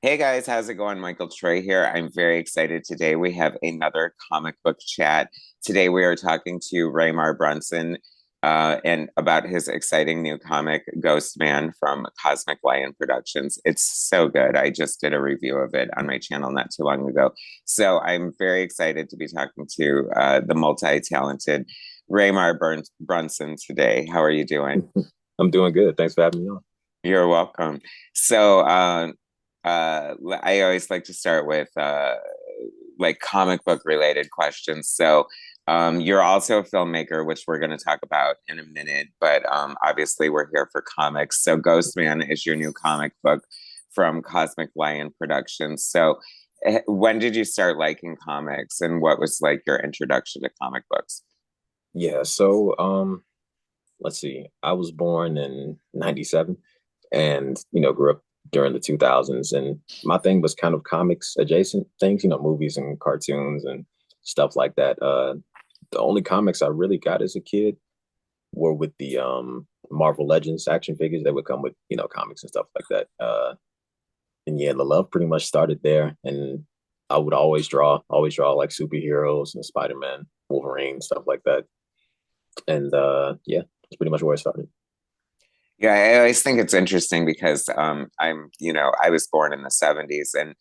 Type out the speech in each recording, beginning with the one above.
Hey guys, how's it going? Michael Troy here. I'm very excited today. We have another comic book chat. Today we are talking to Raymar Brunson and about his exciting new comic, Ghost Man from Cosmic Lion Productions. It's so good. I just did a review of it on my channel not too long ago. So I'm very excited to be talking to the multi-talented Brunson today. How are you doing? I'm doing good. Thanks for having me on. You're welcome. So, I always like to start with like comic book related questions. So, you're also a filmmaker, which we're going to talk about in a minute, but obviously we're here for comics. So, Ghost Man is your new comic book from Cosmic Lion Productions. So, when did you start liking comics, and what was like your introduction to comic books? Yeah, so let's see. I was born in 97 and grew up during the 2000s, and my thing was kind of comics adjacent things, movies and cartoons and stuff like that. The only comics I really got as a kid were with the Marvel Legends action figures that would come with, comics and stuff like that. And yeah, the love pretty much started there, and I would always draw like superheroes and Spider-Man, Wolverine, stuff like that. And yeah, that's pretty much where I started. Yeah, I always think it's interesting because I was born in the 70s, and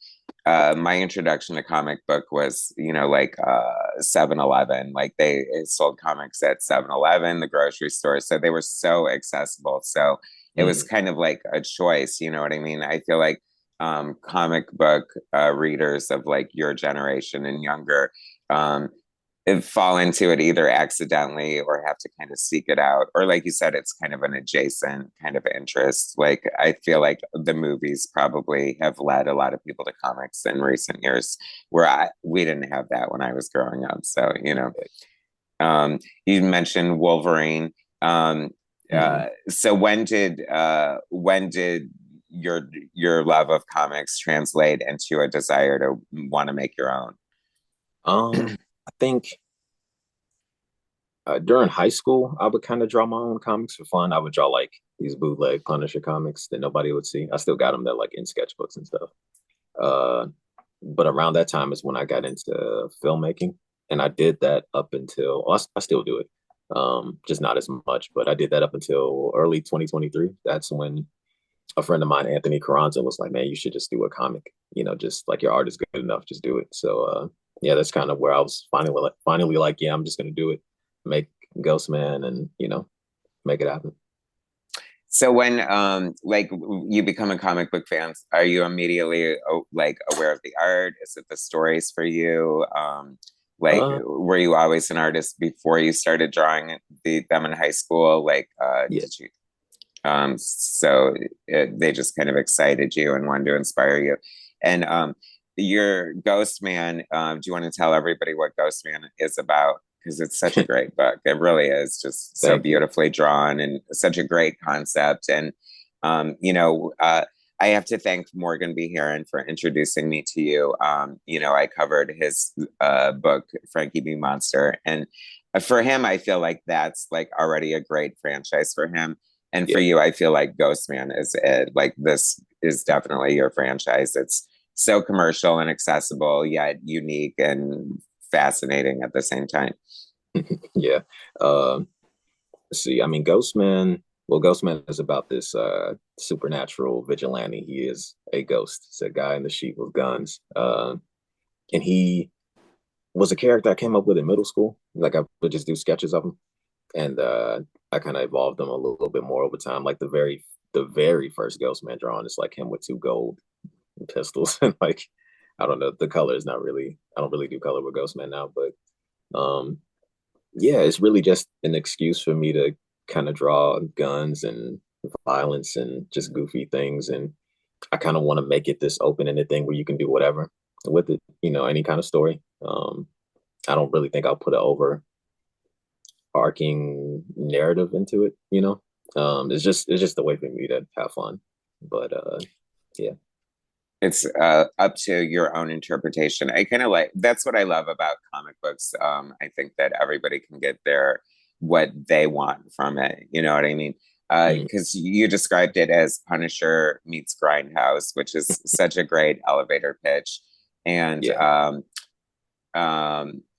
my introduction to comic book was, 7-Eleven. Like they sold comics at 7-Eleven, the grocery store. So they were so accessible. So it was Mm. kind of like a choice, you know what I mean? I feel like comic book readers of like your generation and younger um, fall into it either accidentally or have to kind of seek it out, or like you said, it's kind of an adjacent kind of interest. Like I feel like the movies probably have led a lot of people to comics in recent years, where we didn't have that when I was growing up. So you mentioned Wolverine. So when did your love of comics translate into a desire to want to make your own? I think during high school, I would kind of draw my own comics for fun. I would draw like these bootleg Punisher comics that nobody would see. I still got them. They're like in sketchbooks and stuff. Uh, but around that time is when I got into filmmaking, and I did that up until well, I still do it, just not as much. But I did that up until early 2023. That's when a friend of mine, Anthony Carranza, was like, "Man, you should just do a comic. Just like your art is good enough, just do it." So yeah, that's kind of where I was finally like, yeah, I'm just gonna do it, make Ghost Man, and make it happen. So when like you become a comic book fan, are you immediately like aware of the art? Is it the stories for you? Like Uh, were you always an artist before you started drawing them in high school? Like yeah, did you so they just kind of excited you and wanted to inspire you. And your Ghost Man, do you want to tell everybody what Ghost Man is about? Because it's such a great book. It really is just so thank you. beautifully drawn and such a great concept. And, I have to thank Morgan B. Heron for introducing me to you. I covered his book, Frankie B. Monster. And for him, I feel like that's like already a great franchise for him. And for Yeah, you, I feel like Ghost Man is it. Like this is definitely your franchise. It's so commercial and accessible, yet unique and fascinating at the same time. yeah. Uh, see, I mean, Ghostman. Well, Ghostman is about this supernatural vigilante. He is a ghost. It's a guy in the sheet with guns. And he was a character I came up with in middle school. Like I would just do sketches of him, and I kind of evolved him a little bit more over time. Like the very first Ghostman drawing is like him with two gold pistols, and like I don't know, the color is not really. I don't really do color with Ghostman now, but yeah, it's really just an excuse for me to kind of draw guns and violence and just goofy things. And I kind of want to make it this open-ended thing where you can do whatever with it, any kind of story. I don't really think I'll put an overarching narrative into it. It's just a way for me to have fun. But yeah. It's up to your own interpretation. I kind of like that's what I love about comic books. I think that everybody can get their what they want from it. You know what I mean? Mm, because you described it as Punisher meets Grindhouse, which is such a great elevator pitch. And yeah.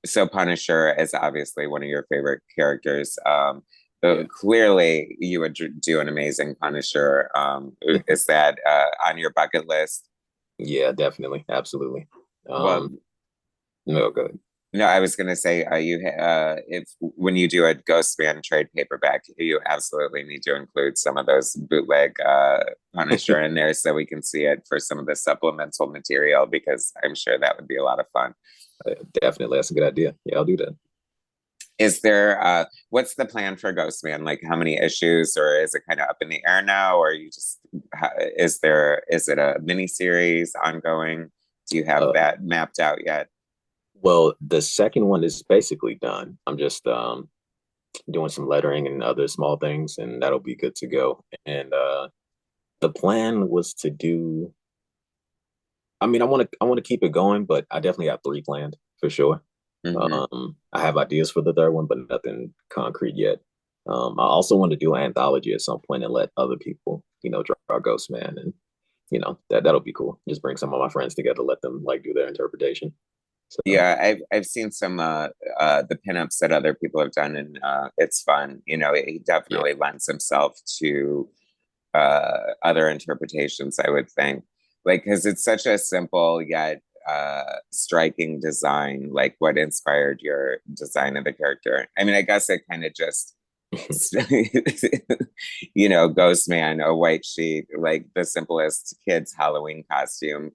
so Punisher is obviously one of your favorite characters. Yeah. Clearly, you would do an amazing Punisher. Is that on your bucket list? Yeah, definitely. Absolutely. Well, No, good. no, I was gonna say, if when you do a Ghost Man trade paperback, you absolutely need to include some of those bootleg Punisher in there so we can see it for some of the supplemental material because I'm sure that would be a lot of fun. Definitely. That's a good idea. Yeah, I'll do that. Is there what's the plan for Ghost Man? Like how many issues, or is it kind of up in the air now, or you just is it a mini series ongoing? Do you have Uh, that mapped out yet? well, the second one is basically done. I'm just doing some lettering and other small things, and that'll be good to go. And the plan was to do. I mean, I want to keep it going, but I definitely have three planned for sure. Hmm. I have ideas for the third one, but nothing concrete yet. I also want to do an anthology at some point and let other people, draw Ghost Man, and that'll be cool. Just bring some of my friends together, let them like do their interpretation. So Yeah, I've seen some the pinups that other people have done, and it's fun. You know, he yeah, definitely lends himself to other interpretations, I would think. Like, because it's such a simple yet striking design. Like, what inspired your design of the character? I mean, I guess it kind of just, Ghost Man, a white sheet, like the simplest kid's Halloween costume.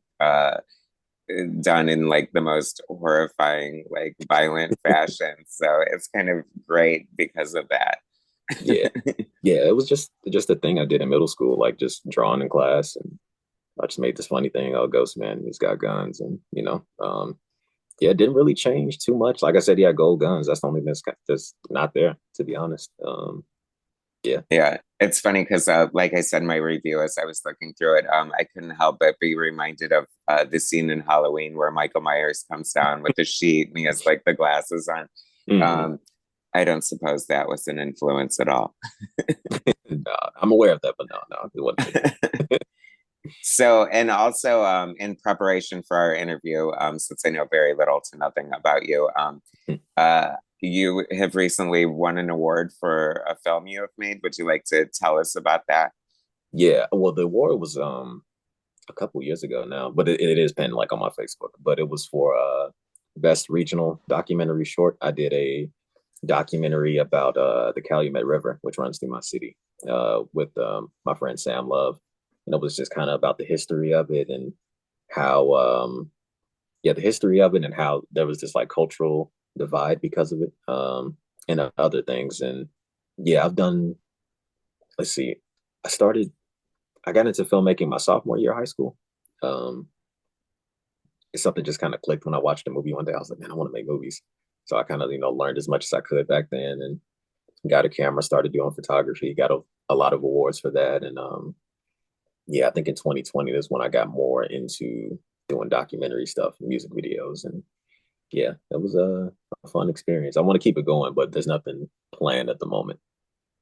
Done in like the most horrifying, like violent fashion. So it's kind of great because of that. yeah, yeah. It was just a thing I did in middle school, like just drawing in class, and I just made this funny thing. Oh, Ghost Man, he's got guns, and yeah, it didn't really change too much. Like I said, he had gold guns. That's the only thing that's not there, to be honest. Yeah. Yeah, it's funny because, like I said in my review, as I was looking through it, I couldn't help but be reminded of the scene in Halloween where Michael Myers comes down with the sheet and he has like the glasses on. Hmm. Um, I don't suppose that was an influence at all. No, I'm aware of that, but no, it wasn't me. So, and also in preparation for our interview, since I know very little to nothing about you, uh, you have recently won an award for a film you have made. Would you like to tell us about that? Yeah, well, the award was a couple years ago now, but it is pinned like on my Facebook. But it was for best regional documentary short. I did a documentary about the Calumet River, which runs through my city, with my friend Sam Love, and it was just kind of about the history of it and how yeah, the history of it and how there was this like cultural divide because of it, and other things. And yeah, I've done. Let's see, I started. I got into filmmaking my sophomore year of high school. Um, it's something just kind of clicked when I watched a movie one day. I was like, man, I want to make movies. So I kind of learned as much as I could back then, and got a camera, started doing photography, got a lot of awards for that. And yeah, I think in 2020 is when I got more into doing documentary stuff, music videos, and yeah, that was a fun experience. I want to keep it going, but there's nothing planned at the moment.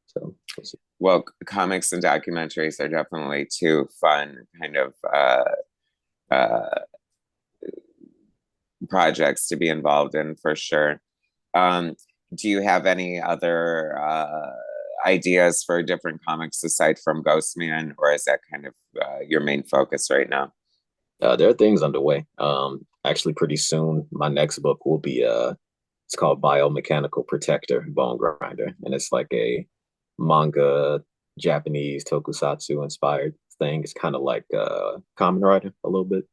So we'll see. Well, comics and documentaries are definitely two fun kind of uh, projects to be involved in for sure. Um, do you have any other ideas for different comics aside from Ghostman, or is that kind of your main focus right now? There are things underway. Actually, pretty soon, my next book will be it's called Biomechanical Protector Bone Grinder, and it's like a manga Japanese tokusatsu inspired thing. It's kind of like Kamen Rider a little bit,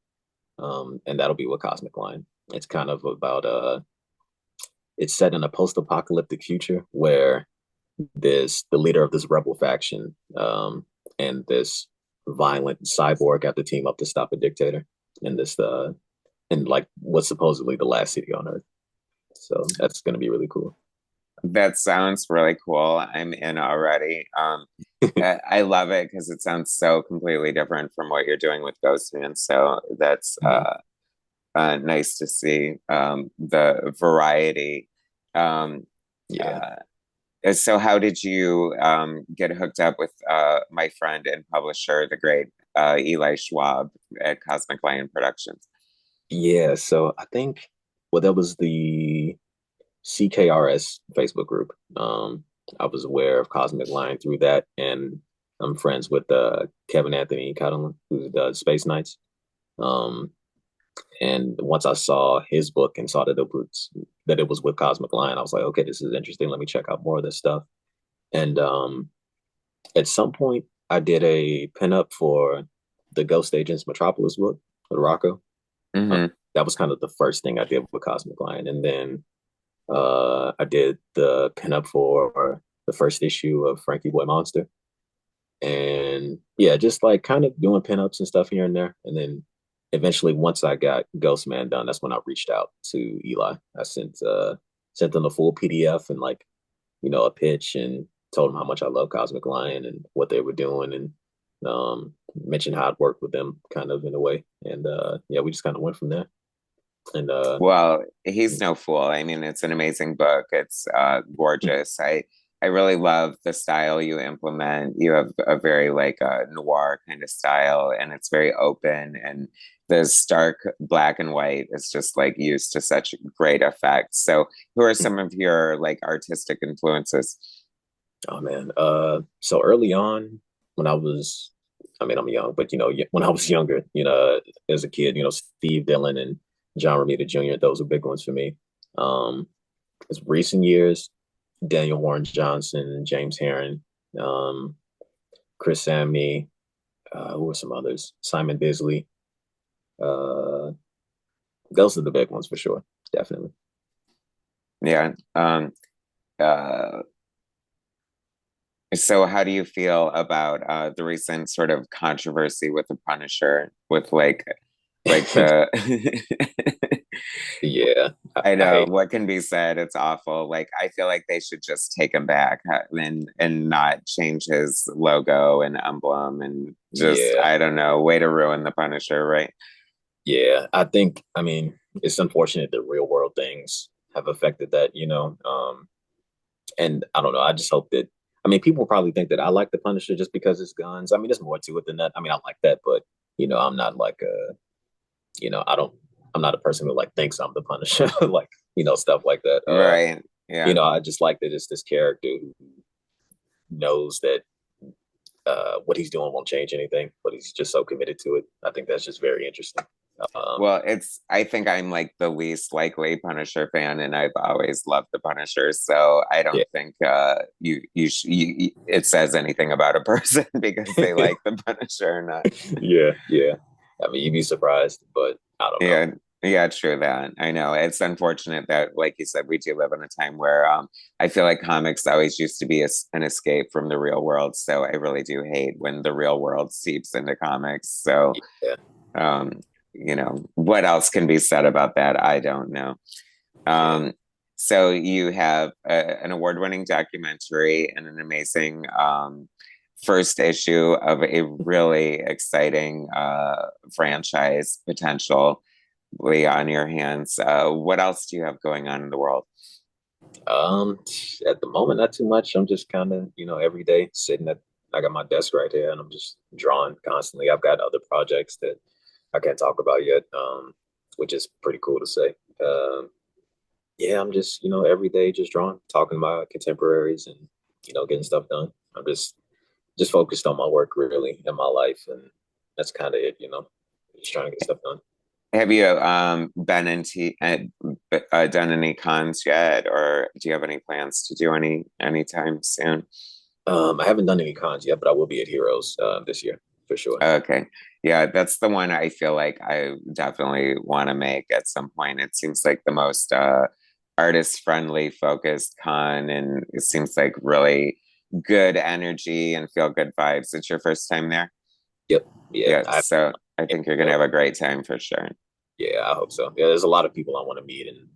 and that'll be with Cosmic Line. It's kind of about it's set in a post-apocalyptic future where this the leader of this rebel faction and this violent cyborg have to team up to stop a dictator in this in like what's supposedly the last city on Earth. So that's going to be really cool. That sounds really cool. I'm in already. I love it because it sounds so completely different from what you're doing with Ghostman. So that's Mhm. nice to see the variety. Um, Yeah. uh, So how did you get hooked up with my friend and publisher, the great Eli Schwab at Cosmic Lion Productions? Yeah, so I think, well, that was the CKRS Facebook group. I was aware of Cosmic Lion through that, and I'm friends with Kevin Anthony Catalan, who does Space Knights. Um, and once I saw his book and saw that it was with Cosmic Lion, I was like, okay, this is interesting. Let me check out more of this stuff. And at some point, I did a pinup for the Ghost Agents Metropolis book with Rocco. Uh, Hmm. that was kind of the first thing I did with Cosmic Lion, and then I did the pinup for the first issue of Frankie Boy Monster. And yeah, just like kind of doing pinups and stuff here and there. And then eventually, once I got Ghostman done, that's when I reached out to Eli. I sent them the full PDF and like, a pitch, and told them how much I love Cosmic Lion and what they were doing, and mentioned how I'd worked with them kind of in a way. And yeah, we just kind of went from there. And Well, he's no fool. I mean, it's an amazing book. It's gorgeous. I really love the style you implement. You have a very like noir kind of style, and it's very open. And the stark black and white is just like used to such great effect. So, who are some of your like artistic influences? oh man, so early on when I was, I mean, I'm young, but when I was younger, as a kid, Steve Dillon and John Romita Jr., those were big ones for me. Um, as recent years, Daniel Warren Johnson, James Herron, um, Chris Samney, who were some others? Simon Bisley. Uh, those are the big ones for sure, definitely. Yeah. Uh, so how do you feel about the recent sort of controversy with the Punisher, with like the Yeah, I I know hate. what can be said. It's awful. Like I feel like they should just take him back and not change his logo and emblem and just Yeah, I don't know, way to ruin the Punisher, right? yeah. I mean, it's unfortunate that real world things have affected that, and I don't know. I just hope that, I mean, people probably think that I like the Punisher just because it's guns. I mean, there's more to it than that. I mean, I like that, but I'm not like I don't, I'm not a person who like thinks I'm the Punisher, like, stuff like that. Right. Yeah. I just like that it's this character who knows that what he's doing won't change anything, but he's just so committed to it. I think that's just very interesting. Um, Well, I think I'm like the least likely Punisher fan, and I've always loved the Punisher. So I yeah, don't think it says anything about a person because they like the Punisher or not. yeah, yeah. I mean, you'd be surprised, but I don't know. Yeah, yeah, true that. I know. It's unfortunate that, like you said, we do live in a time where I feel like comics always used to be an escape from the real world. So I really do hate when the real world seeps into comics. So, Yeah. um, what else can be said about that? I don't know. Yeah. Um, so you have an award-winning documentary and an amazing first issue of a really exciting franchise potential on your hands. What else do you have going on in the world? Um, at the moment, not too much. I'm just kind of, every day sitting I got my desk right here and I'm just drawing constantly. I've got other projects that I can't talk about yet, which is pretty cool to say. Yeah, I'm just, every day just drawing, talking about contemporaries and, getting stuff done. I'm just focused on my work really in my life. And that's kind of it, just trying to get stuff done. Have you been into done any cons yet, or do you have any plans to do any anytime soon? I haven't done any cons yet, but I will be at Heroes this year for sure. Okay. Yeah, that's the one I feel like I definitely want to make at some point. It seems like the most artist friendly focused con, and it seems like really good energy and feel good vibes. It's your first time there? Yep. Yeah. Yeah, so I think you're gonna have a great time for sure. Yeah, I hope so. Yeah, there's a lot of people I want to meet, and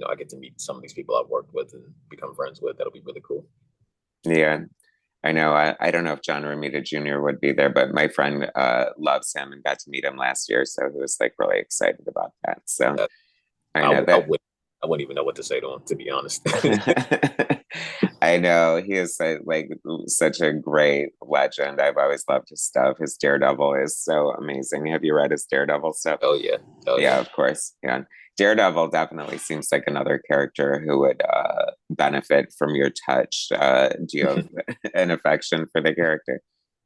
I get to meet some of these people I've worked with and become friends with. That'll be really cool. Yeah, I know. I don't know if John Romita Jr. would be there, but my friend loves him and got to meet him last year, so he was like really excited about that. So Uh, I I, know I that. would I wouldn't even know what to say to him, to be honest. I know he is like such a great legend. I've always loved his stuff. His Daredevil is so amazing. Have you read his Daredevil stuff? Oh yeah, oh Yeah, yeah. of course. Yeah. Daredevil definitely seems like another character who would benefit from your touch. Do you have an affection for the character?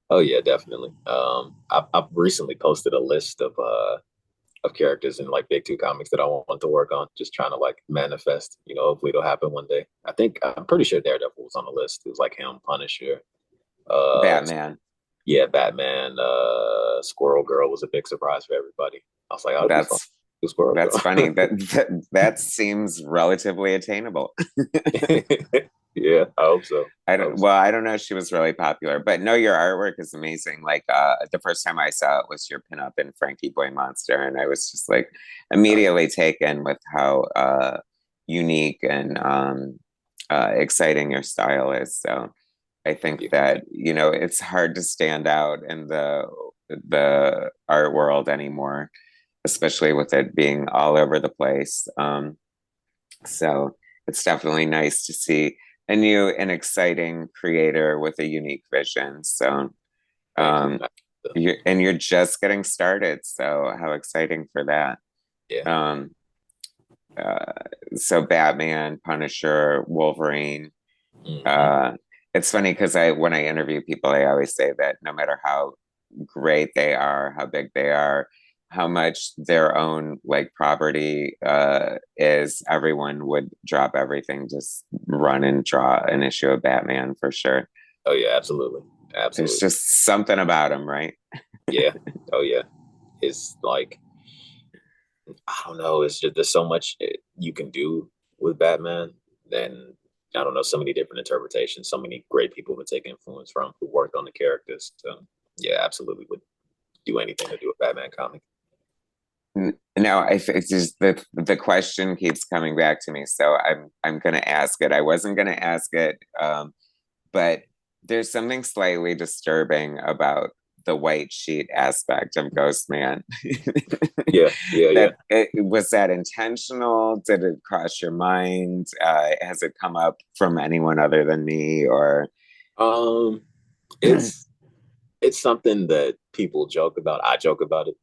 Oh yeah, definitely. I've recently posted a list of characters in like Big Two comics that I want to work on. Just trying to like manifest. You know, hopefully it'll happen one day. I'm pretty sure Daredevil was on the list. It was like him, Punisher. Uh, Batman. yeah, Batman. Squirrel Girl was a big surprise for everybody. I was like, oh, this fun. That's Squirrel that's Girl. funny. That seems relatively attainable. Yeah, I hope so. I I don't hope so. well, I don't know if she was really popular, but no, your artwork is amazing. Like the first time I saw it was your pinup in Frankie Boy Monster, and I was just like Oh yeah, immediately taken with how unique and exciting your style is. So I think yeah, that, it's hard to stand out in the art world anymore, especially with it being all over the place. So it's definitely nice to see a new and exciting creator with a unique vision. So thank you. um, you're just getting started. So how exciting for that. Yeah. Um, uh, so Batman, Punisher, Wolverine. Hmm. Uh, it's funny because when I interview people, I always say that no matter how great they are, how big they are, how much their own like property is, everyone would drop everything, just run and draw an issue of Batman for sure. Oh yeah, absolutely, There's absolutely. just something about him, right? Yeah. Oh yeah. It's like I don't know. It's just there's so much you can do with Batman. Then I don't know. So many different interpretations. So many great people to take influence from who worked on the characters. So yeah, absolutely would do anything to do a Batman comic. No, it's just the question keeps coming back to me, so I'm gonna ask it. I wasn't gonna ask it, but there's something slightly disturbing about the white sheet aspect of Ghost Man. Yeah, yeah, yeah. Was that intentional? Did it cross your mind? Has it come up from anyone other than me? Or Um, it's it's something that people joke about. I joke about it.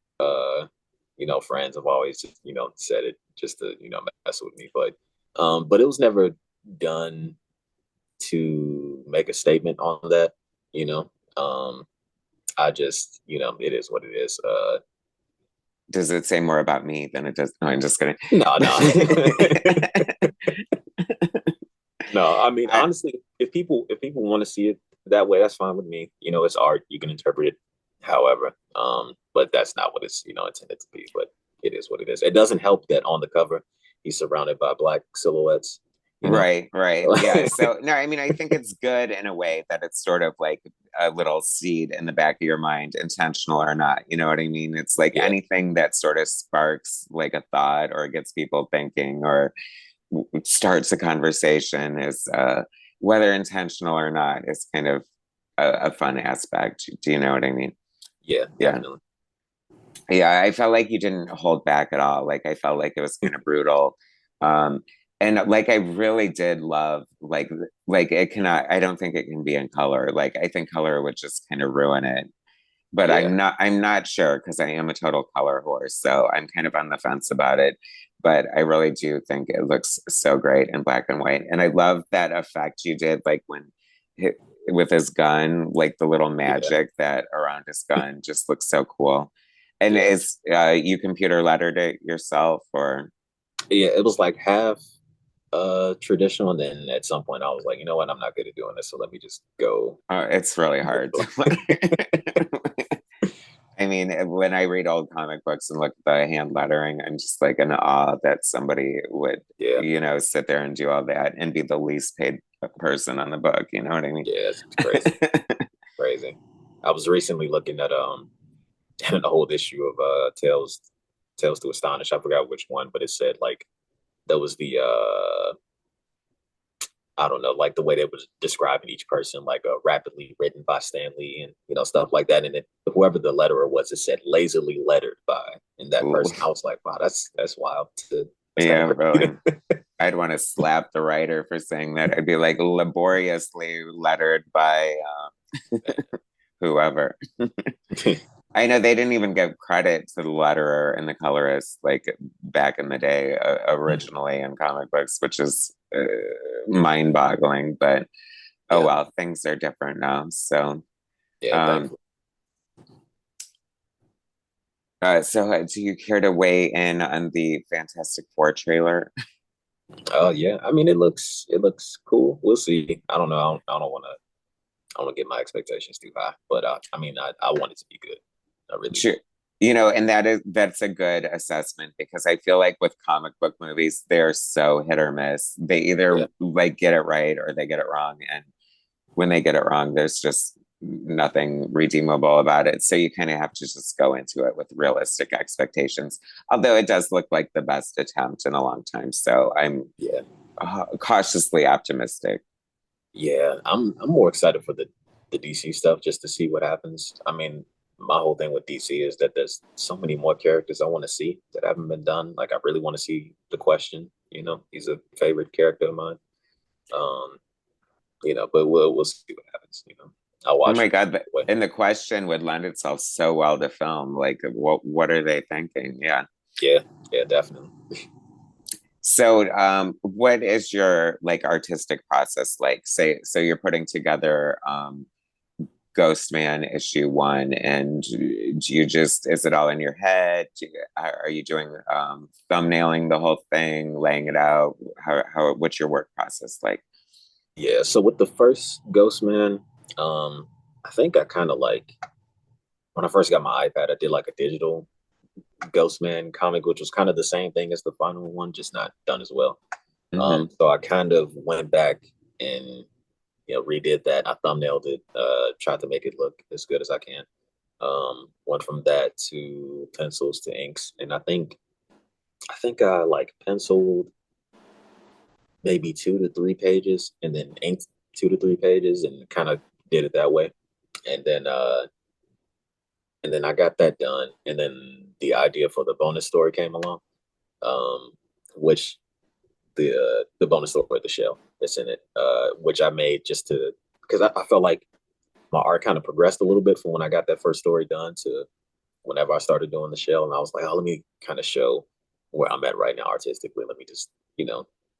Friends have always just, said it just to, mess with me. But it was never done to make a statement on that, you know. I just, it is what it is. does it say more about me than it does? No, I'm just kidding. No, no. No, I mean, I, honestly, if people want to see it that way, that's fine with me. It's art. You can interpret it however. But that's not what it's, intended to be. But it is what it is. It doesn't help that on the cover he's surrounded by black silhouettes, you know. Right, right. Yeah. So, no, I mean, I think it's good in a way that it's sort of like a little seed in the back of your mind, intentional or not. You know what I mean? It's like Yeah, anything that sort of sparks like a thought or gets people thinking or starts a conversation is, whether intentional or not, is kind of a fun aspect. Do you know what I mean? yeah, Yeah. definitely. Yeah, I felt like you didn't hold back at all. Like I felt like it was kind of brutal. Um, and like I really did love like it cannot, I don't think it can be in color. Like I think color would just kind of ruin it. But Yeah, I'm not sure because I am a total color horse. So I'm kind of on the fence about it. But I really do think it looks so great in black and white. And I love that effect you did like when hit with his gun, like the little yeah, magic that around his gun just looks so cool. And yeah, is you computer lettered it yourself or yeah. It was like half traditional, and then at some point I was like, you know what, I'm not good at doing this, so let me just go. it's really hard to I mean, when I read old comic books and look at the hand lettering, I'm just like in awe that somebody would, Yeah, sit there and do all that and be the least paid person on the book. You know what I mean? yeah, it's crazy, crazy. I was recently looking at an old issue of Tales to Astonish. I forgot which one, but it said like that was the I don't know, like the way they was describing each person, like rapidly written by Stan Lee and stuff like that. And whoever the letterer was, it said lazily lettered by, and that Ooh, person. I was like, wow, that's wild. That's kind yeah, of crazy. really. I'd want to slap the writer for saying that. I'd be like laboriously lettered by whoever. I know they didn't even give credit to the letterer and the colorist like back in the day, originally in comic books, which is mind-boggling. But oh Yeah, well, things are different now. So, yeah, um, thankfully. do you care to weigh in on the Fantastic Four trailer? Oh yeah, I mean it looks cool. We'll see. I don't know. I don't want to. I don't want to get my expectations too high, but I mean I want it to be good. I really Sure. do. And that's a good assessment because I feel like with comic book movies, they're so hit or miss. They Yeah, either like get it right or they get it wrong. And when they get it wrong, there's just nothing redeemable about it. So you kind of have to just go into it with realistic expectations. Although it does look like the best attempt in a long time. So I'm yeah, cautiously optimistic. yeah. I'm more excited for the DC stuff just to see what happens. I mean, my whole thing with DC is that there's so many more characters I want to see that haven't been done. Like I really want to see the Question. He's a favorite character of mine. Um, but we'll see what happens. I'll Oh watch my them God. anyway. And the question would lend itself so well to film. Like, what are they thinking? Yeah. Yeah, yeah, definitely. So, what is your like artistic process like? Say, so you're putting together Ghost Man issue 1, and do you just is it all in your head? Are you doing thumbnailing the whole thing, laying it out? What's your work process like? Yeah, so with the first Ghost Man, I think I kind of like when I first got my iPad, I did like a digital Ghost Man comic, which was kind of the same thing as the final one, just not done as well. Hmm. So I kind of went back and redid that. I thumbnailed it, tried to make it look as good as I can. Went from that to pencils to inks, and I think I like penciled maybe 2 to 3 pages, and then inked 2 to 3 pages, and kind of did it that way. And then I got that done, and then the idea for the bonus story came along, um, which the bonus story with the shell that's in it, which I made just to because I felt like my art kind of progressed a little bit from when I got that first story done to whenever I started doing the shell, and I was like, oh, let me kind of show where I'm at right now artistically. Let me just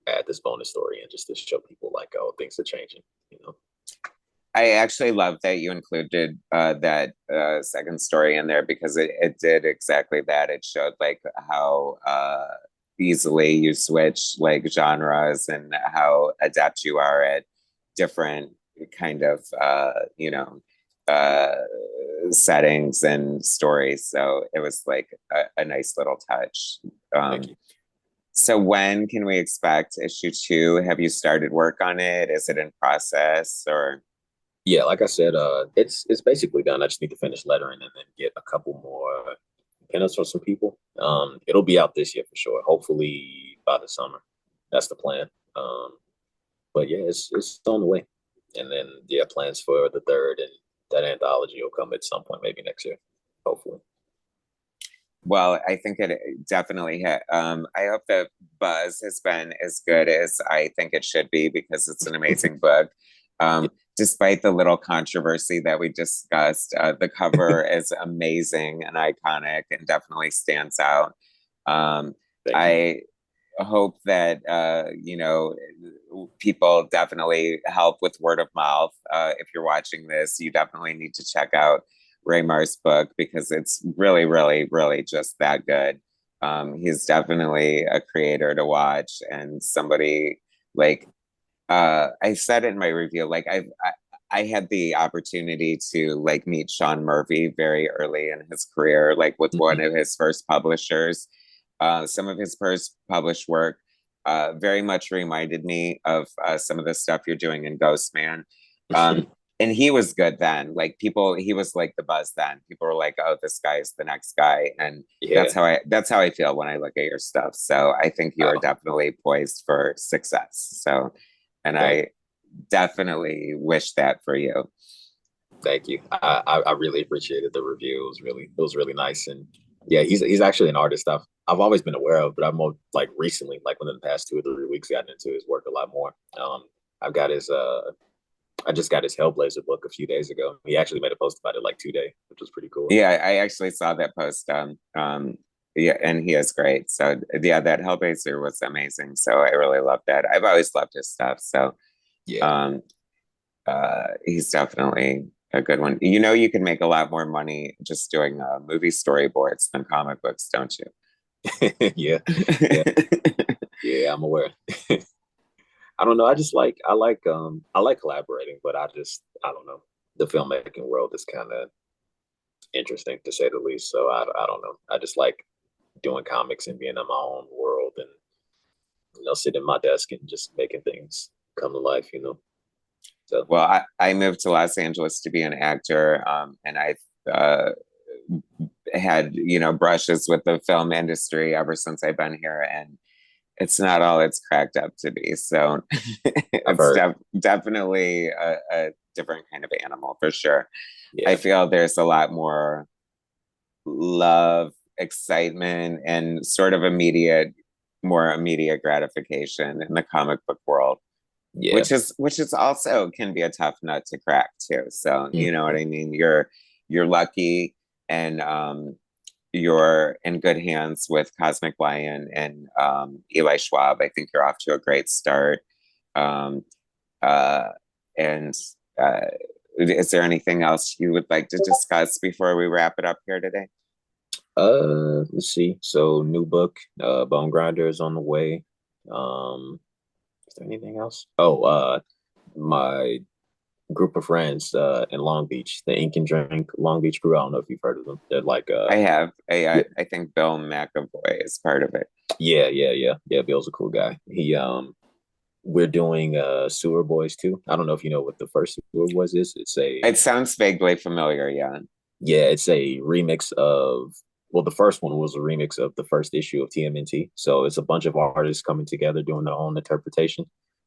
add this bonus story and just to show people like, oh, things are changing. You know. I actually love that you included that second story in there because it did exactly that. It showed like how easily you switch like genres and how adept you are at different kind of uh, settings and stories. So it was like a nice little touch. Thank Um, you. so when can we expect issue 2? Have you started work on it? Is it in process or? Yeah, like I said, it's basically done. I just need to finish lettering and then get a couple more pinups from some people. It'll be out this year for sure. Hopefully by the summer. That's the plan. But yeah, it's on the way. And then yeah, plans for the third and that anthology will come at some point, maybe next year. Hopefully. Well, I think it definitely hit. I hope the buzz has been as good as I think it should be because it's an amazing book. Yeah. Despite the little controversy that we discussed, the cover is amazing and iconic and definitely stands out. Um, Thank you. I hope that people definitely help with word of mouth. If you're watching this, you definitely need to check out Raymar's book because it's really, really, really just that good. He's definitely a creator to watch and somebody like I said in my review, like I had the opportunity to like meet Sean Murphy very early in his career, like with one Mhm. of his first publishers. Some of his first published work very much reminded me of some of the stuff you're doing in Ghost Man. Um, and he was good then. Like he was like the buzz then. People were like, "Oh, this guy is the next guy," and Yeah. that's how I feel when I look at your stuff. So I think you are Oh, definitely poised for success. So, and thank I definitely wish that for you. thank you. I really appreciated the review. It was really nice, and Yeah, he's actually an artist I've always been aware of, but I've more like recently, like within the past 2 or 3 weeks, gotten into his work a lot more. I've got his I just got his Hellblazer book a few days ago. He actually made a post about it like today, which was pretty cool. Yeah, I actually saw that post. Yeah, and he is great. So yeah, that Hellblazer was amazing. So I really loved that. I've always loved his stuff. So Yeah. um, he's definitely a good one. You know, you can make a lot more money just doing movie storyboards than comic books, don't Yeah. Yeah. you? Yeah, I'm aware. I don't know. I like collaborating, but I don't know. The filmmaking world is kind of interesting to say the least. So I don't know. I just like doing comics and being in my own world and sitting at my desk and just making things come to life, So Well, I moved to Los Angeles to be an actor, and I've had, brushes with the film industry ever since I've been here, and it's not all it's cracked up to be. So I've it's heard. definitely a different kind of animal for sure. I Yeah. feel there's a lot more love, excitement, and sort of more immediate gratification in the comic book world, Yeah. which is also can be a tough nut to crack too. So you know what Mhm. I mean. You're lucky, and you're in good hands with Cosmic Lion and Eli Schwab. I think you're off to a great start. Um, uh, and uh, is there anything else you would like to discuss before we wrap it up here today? Let's see. So new book, Bone Grinder is on the way. Um, is there anything else? Oh, my group of friends in Long Beach, the Ink and Drink Long Beach crew. I don't know if you've heard of them. They're like I have. yeah, I think Bill McAvoy is part of it. yeah. Bill's a cool guy. He we're doing Sewer Boys too. I don't know if you know what the first Sewer Boys is. It sounds vaguely familiar, yeah. It's a remix of, well, the first one was a remix of the first issue of TMNT. So it's a bunch of artists coming together doing their own interpretation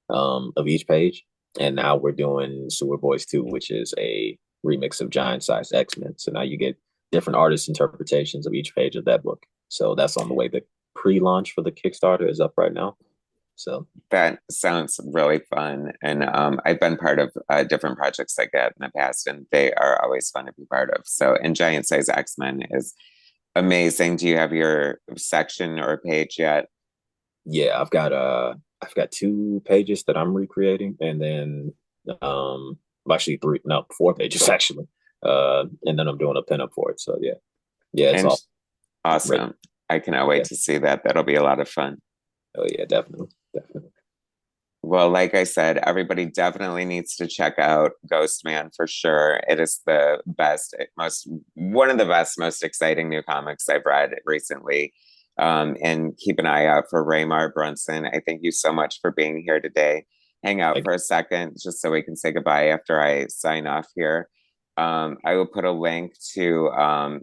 of each page. And now we're doing Sewer Boys 2, which is a remix of Giant Size X-Men. So now you get different artist interpretations of each page of that book. So that's on the way. The pre-launch for the Kickstarter is up right now. So That sounds really fun. And I've been part of different projects like that in the past, and they are always fun to be part of. So, and Giant Size X-Men is amazing. Do you have your section or page yet? yeah, I've got 2 pages that I'm recreating, and then actually three, no, 4 pages actually. And then I'm doing a pinup for it. So yeah, it's And all ready. awesome. I cannot wait Yeah. to see that. That'll be a lot of fun. Oh yeah, definitely, definitely. Well, like I said, everybody definitely needs to check out Ghost Man for sure. It is the best, one of the best, most exciting new comics I've read recently. And keep an eye out for Raymar Brunson. I thank you so much for being here today. Hang out Like, for a second just so we can say goodbye after I sign off here. I will put a link to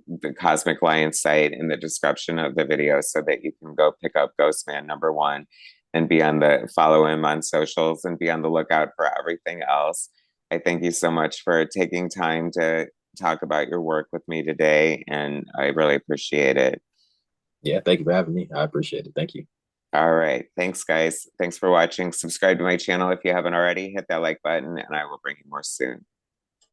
the Cosmic Lion site in the description of the video so that you can go pick up Ghostman #1 and follow him on socials and be on the lookout for everything else. I thank you so much for taking time to talk about your work with me today, and I really appreciate it. yeah, thank you for having me. I appreciate it. Thank you. All right. Thanks, guys. Thanks for watching. Subscribe to my channel if you haven't already. Hit that like button, and I will bring you more soon.